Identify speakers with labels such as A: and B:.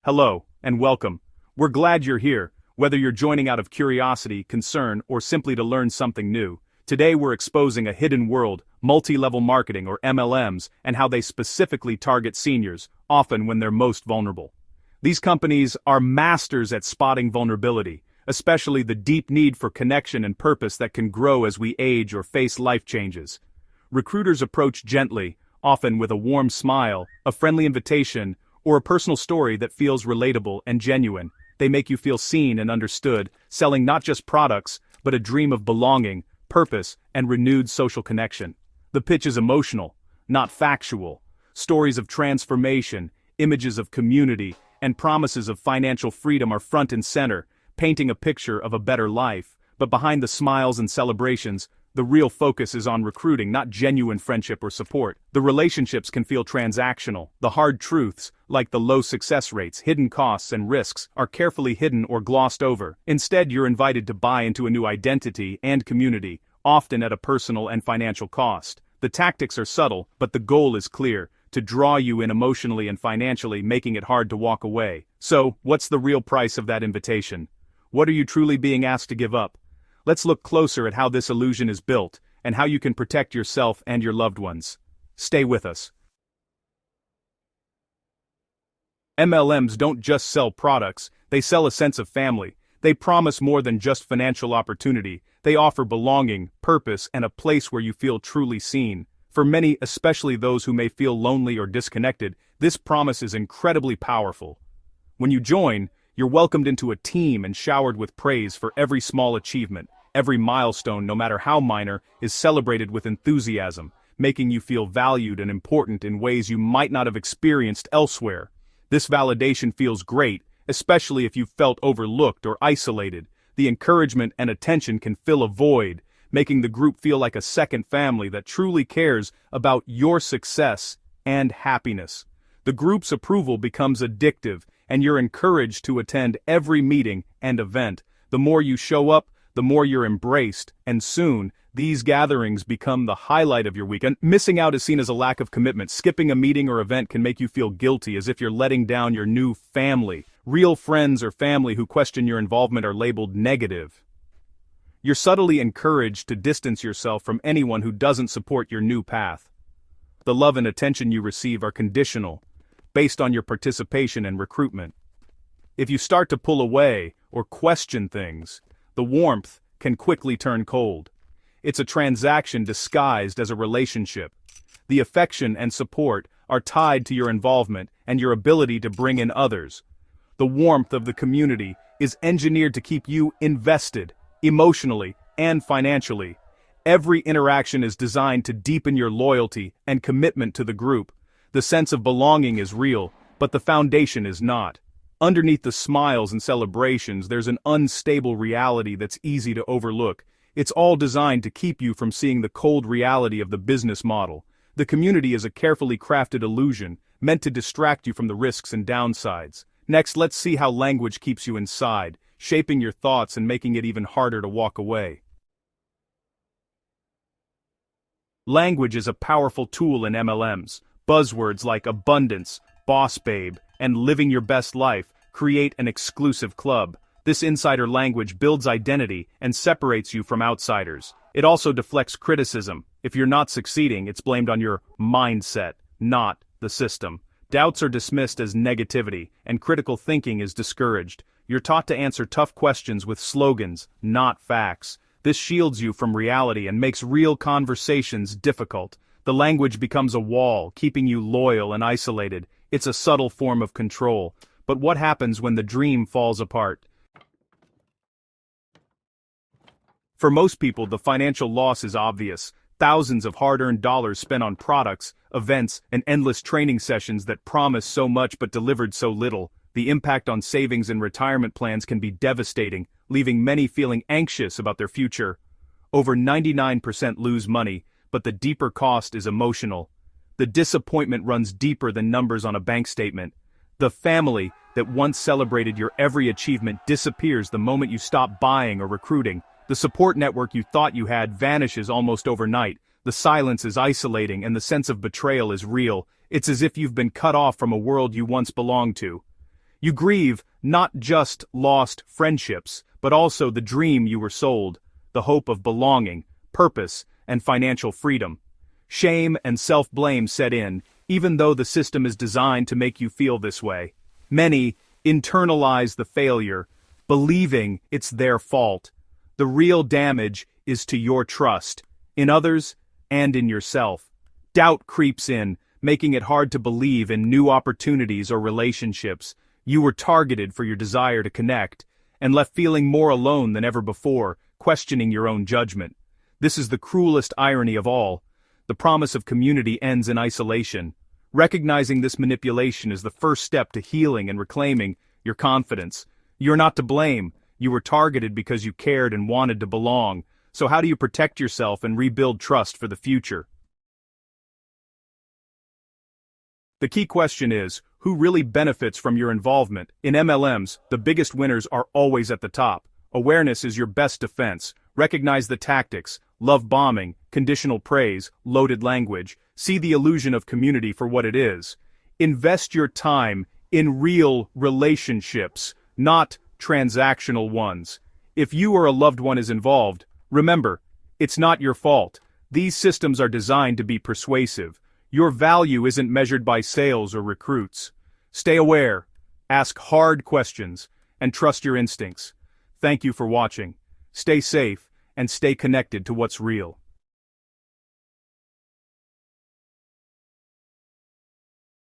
A: Hello, and welcome. We're glad you're here, whether you're joining out of curiosity, concern, or simply to learn something new. Today we're exposing a hidden world, multi-level marketing or MLMs, and how they specifically target seniors, often when they're most vulnerable. These companies are masters at spotting vulnerability, especially the deep need for connection and purpose that can grow as we age or face life changes. Recruiters approach gently, often with a warm smile, a friendly invitation, or a personal story that feels relatable and genuine. They make you feel seen and understood, selling not just products, but a dream of belonging, purpose, and renewed social connection. The pitch is emotional, not factual. Stories of transformation, images of community, and promises of financial freedom are front and center, painting a picture of a better life. But behind the smiles and celebrations, the real focus is on recruiting, not genuine friendship or support. The relationships can feel transactional. The hard truths, like the low success rates, hidden costs, and risks, are carefully hidden or glossed over. Instead, you're invited to buy into a new identity and community, often at a personal and financial cost. The tactics are subtle, but the goal is clear: to draw you in emotionally and financially, making it hard to walk away. So, what's the real price of that invitation? What are you truly being asked to give up? Let's look closer at how this illusion is built, and how you can protect yourself and your loved ones. Stay with us. MLMs don't just sell products, they sell a sense of family. They promise more than just financial opportunity. They offer belonging, purpose, and a place where you feel truly seen. For many, especially those who may feel lonely or disconnected, this promise is incredibly powerful. When you join, you're welcomed into a team and showered with praise for every small achievement. Every milestone, no matter how minor, is celebrated with enthusiasm, making you feel valued and important in ways you might not have experienced elsewhere. This validation feels great, especially if you've felt overlooked or isolated. The encouragement and attention can fill a void, making the group feel like a second family that truly cares about your success and happiness. The group's approval becomes addictive, and you're encouraged to attend every meeting and event. The more you show up, the more you're embraced, and soon, these gatherings become the highlight of your weekend. Missing out is seen as a lack of commitment. Skipping a meeting or event can make you feel guilty, as if you're letting down your new family. Real friends or family who question your involvement are labeled negative. You're subtly encouraged to distance yourself from anyone who doesn't support your new path. The love and attention you receive are conditional, based on your participation and recruitment. If you start to pull away or question things, the warmth can quickly turn cold. It's a transaction disguised as a relationship. The affection and support are tied to your involvement and your ability to bring in others. The warmth of the community is engineered to keep you invested, emotionally and financially. Every interaction is designed to deepen your loyalty and commitment to the group. The sense of belonging is real, but the foundation is not. Underneath the smiles and celebrations, there's an unstable reality that's easy to overlook. It's all designed to keep you from seeing the cold reality of the business model. The community is a carefully crafted illusion, meant to distract you from the risks and downsides. Next, let's see how language keeps you inside, shaping your thoughts and making it even harder to walk away. Language is a powerful tool in MLMs. Buzzwords like abundance, boss babe, and living your best life create an exclusive club. This insider language builds identity and separates you from outsiders. It also deflects criticism. If you're not succeeding, it's blamed on your mindset, not the system. Doubts are dismissed as negativity, and critical thinking is discouraged. You're taught to answer tough questions with slogans, not facts. This shields you from reality and makes real conversations difficult. The language becomes a wall, keeping you loyal and isolated. It's a subtle form of control. But what happens when the dream falls apart? For most people, the financial loss is obvious. Thousands of hard-earned dollars spent on products, events, and endless training sessions that promised so much but delivered so little. The impact on savings and retirement plans can be devastating, leaving many feeling anxious about their future. Over 99% lose money, but the deeper cost is emotional. The disappointment runs deeper than numbers on a bank statement. The family that once celebrated your every achievement disappears the moment you stop buying or recruiting. The support network you thought you had vanishes almost overnight. The silence is isolating and the sense of betrayal is real. It's as if you've been cut off from a world you once belonged to. You grieve not just lost friendships, but also the dream you were sold, the hope of belonging, purpose, and financial freedom. Shame and self-blame set in, even though the system is designed to make you feel this way. Many internalize the failure, believing it's their fault. The real damage is to your trust, in others and in yourself. Doubt creeps in, making it hard to believe in new opportunities or relationships. You were targeted for your desire to connect, and left feeling more alone than ever before, questioning your own judgment. This is the cruelest irony of all. The promise of community ends in isolation. Recognizing this manipulation is the first step to healing and reclaiming your confidence. You're not to blame. You were targeted because you cared and wanted to belong. So how do you protect yourself and rebuild trust for the future? The key question is, who really benefits from your involvement? In MLMs, the biggest winners are always at the top. Awareness is your best defense. Recognize the tactics, love bombing, conditional praise, loaded language. See the illusion of community for what it is. Invest your time in real relationships, not transactional ones. If you or a loved one is involved, remember, it's not your fault. These systems are designed to be persuasive. Your value isn't measured by sales or recruits. Stay aware, ask hard questions, and trust your instincts. Thank you for watching. Stay safe, and stay connected to what's real.